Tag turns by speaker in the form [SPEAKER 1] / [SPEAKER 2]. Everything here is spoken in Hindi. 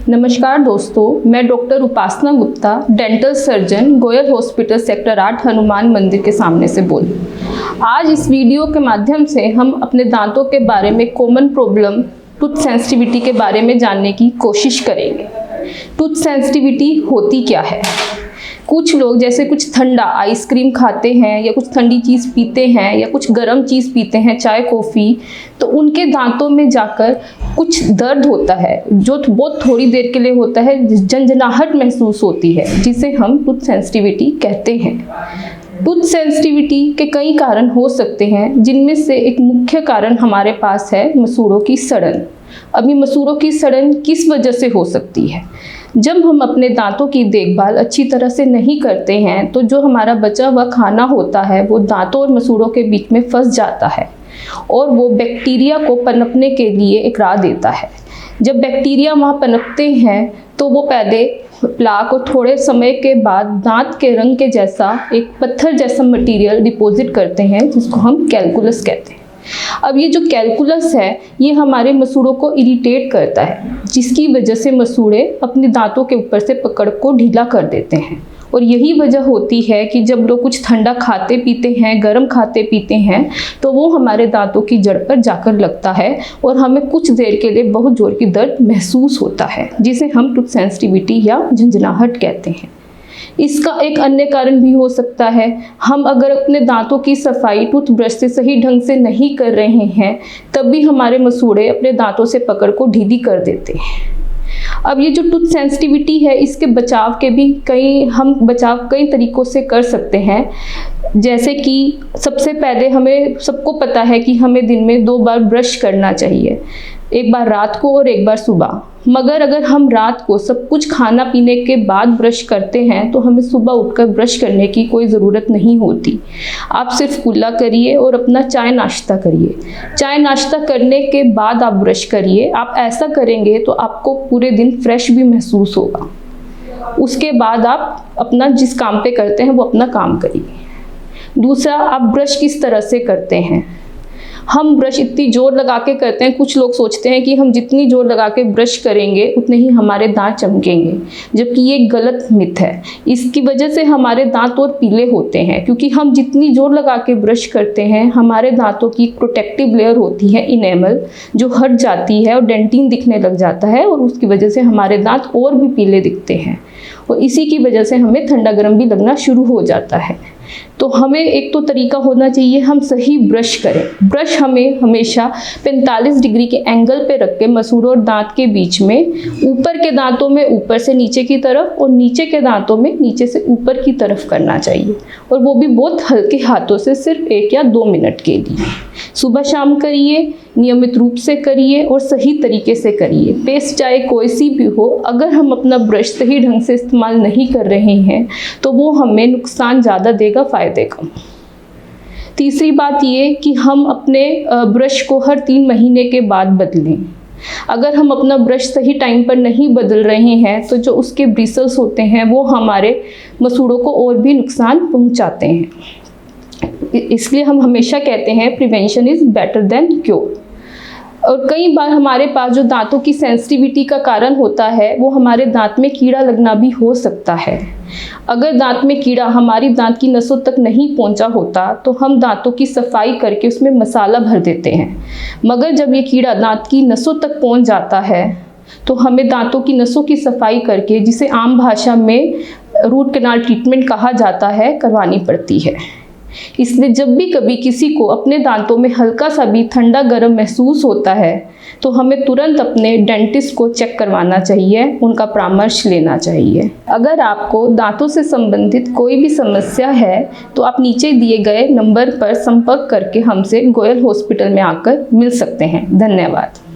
[SPEAKER 1] नमस्कार दोस्तों, मैं doctor Upasana Gupta, dental surgeon, Goyal hospital sector 8 Hanuman मंदिर के सामने से बोल। आज इस वीडियो के माध्यम से हम अपने दांतों के बारे में कॉमन प्रॉब्लम टूथ सेंसिटिविटी के बारे में जानने की कोशिश करेंगे। टूथ सेंसिटिविटी होती क्या है? कुछ लोग जैसे कुछ ठंडा आइसक्रीम खाते हैं या कुछ ठंडी चीज़ पीते हैं या कुछ गर्म चीज़ पीते हैं, चाय कॉफ़ी, तो उनके दांतों में जाकर कुछ दर्द होता है जो बहुत थोड़ी देर के लिए होता है, झंझनाहट महसूस होती है, जिसे हम टूथ सेंसिटिविटी कहते हैं। टूथ सेंसिटिविटी के कई कारण हो सकते हैं, जिनमें से एक मुख्य कारण हमारे पास है मसूड़ों की सड़न। अभी मसूड़ों की सड़न किस वजह से हो सकती है? जब हम अपने दांतों की देखभाल अच्छी तरह से नहीं करते हैं तो जो हमारा बचा हुआ खाना होता है वो दांतों और मसूड़ों के बीच में फंस जाता है और वो बैक्टीरिया को पनपने के लिए एक राह देता है। जब बैक्टीरिया वहाँ पनपते हैं तो वो पहले प्लाक और थोड़े समय के बाद दांत के रंग के जैसा एक पत्थर जैसा मटेरियल डिपॉजिट करते हैं, जिसको हम कैलकुलस कहते हैं। अब ये जो कैलकुलस है ये हमारे मसूड़ों को इरिटेट करता है, जिसकी वजह से मसूड़े अपने दांतों के ऊपर से पकड़ को ढीला कर देते हैं। और यही वजह होती है कि जब लोग कुछ ठंडा खाते पीते हैं, गर्म खाते पीते हैं, तो वो हमारे दांतों की जड़ पर जाकर लगता है और हमें कुछ देर के लिए बहुत जोर की दर्द महसूस होता है, जिसे हम टूथ सेंसिटिविटी या झंझनाहट कहते हैं। इसका एक अन्य कारण भी हो सकता है, हम अगर अपने दांतों की सफाई टूथब्रश से सही ढंग से नहीं कर रहे हैं, तब भी हमारे मसूड़े अपने दांतों से पकड़ को ढीली कर देते हैं। अब ये जो टूथ सेंसिटिविटी है, इसके बचाव के भी कई तरीकों से कर सकते हैं। जैसे कि सबसे पहले हमें सबको पता है कि हमें दिन में 2 बार ब्रश करना चाहिए, एक बार रात को और एक बार सुबह। मगर अगर हम रात को सब कुछ खाना पीने के बाद ब्रश करते हैं तो हमें सुबह उठकर ब्रश करने की कोई ज़रूरत नहीं होती। आप सिर्फ कुल्ला करिए और अपना चाय नाश्ता करिए। चाय नाश्ता करने के बाद आप ब्रश करिए। आप ऐसा करेंगे तो आपको पूरे दिन फ्रेश भी महसूस होगा। उसके बाद आप अपना जिस काम पे करते हैं वो अपना काम करिए। दूसरा, आप ब्रश किस तरह से करते हैं? हम ब्रश इतनी जोर लगा के करते हैं, कुछ लोग सोचते हैं कि हम जितनी जोर लगा के ब्रश करेंगे उतने ही हमारे दांत चमकेंगे, जबकि ये गलत मिथ है। इसकी वजह से हमारे दांत और पीले होते हैं, क्योंकि हम जितनी जोर लगा के ब्रश करते हैं हमारे दांतों की प्रोटेक्टिव लेयर होती है इनेमल, जो हट जाती है और डेंटिन दिखने लग जाता है और उसकी वजह से हमारे दांत और भी पीले दिखते हैं और इसी की वजह से हमें ठंडा गर्म भी लगना शुरू हो जाता है। तो हमें एक तो तरीका होना चाहिए, हम सही ब्रश करें। ब्रश हमें हमेशा 45 डिग्री के एंगल पे रख के मसूड़ों और दांत के बीच में, ऊपर के दांतों में ऊपर से नीचे की तरफ और नीचे के दांतों में नीचे से ऊपर की तरफ करना चाहिए, और वो भी बहुत हल्के हाथों से, सिर्फ 1 या 2 मिनट के लिए। सुबह शाम करिए, नियमित रूप से करिए और सही तरीके से करिए। पेस्ट चाहे कोई सी भी हो, अगर हम अपना ब्रश सही ढंग से इस्तेमाल नहीं कर रहे हैं तो वो हमें नुकसान ज़्यादा देगा, फ़ायदे कम। तीसरी बात ये कि हम अपने ब्रश को हर 3 महीने के बाद बदलें। अगर हम अपना ब्रश सही टाइम पर नहीं बदल रहे हैं तो जो उसके ब्रिसल्स होते हैं वो हमारे मसूड़ों को और भी नुकसान पहुंचाते हैं। इसलिए हम हमेशा कहते हैं prevention is better than cure. और कई बार हमारे पास जो दांतों की सेंसिटिविटी का कारण होता है वो हमारे दांत में कीड़ा लगना भी हो सकता है। अगर दांत में कीड़ा हमारी दांत की नसों तक नहीं पहुंचा होता तो हम दांतों की सफाई करके उसमें मसाला भर देते हैं, मगर जब ये कीड़ा दांत की नसों तक पहुंच जाता है तो हमें दांतों की नसों की सफाई करके, जिसे आम भाषा में रूट कैनाल ट्रीटमेंट कहा जाता है, करवानी पड़ती है। इसलिए जब भी कभी किसी को अपने दांतों में हल्का सा भी ठंडा गर्म महसूस होता है तो हमें तुरंत अपने डेंटिस्ट को चेक करवाना चाहिए, उनका परामर्श लेना चाहिए। अगर आपको दांतों से संबंधित कोई भी समस्या है तो आप नीचे दिए गए नंबर पर संपर्क करके हमसे गोयल हॉस्पिटल में आकर मिल सकते हैं। धन्यवाद।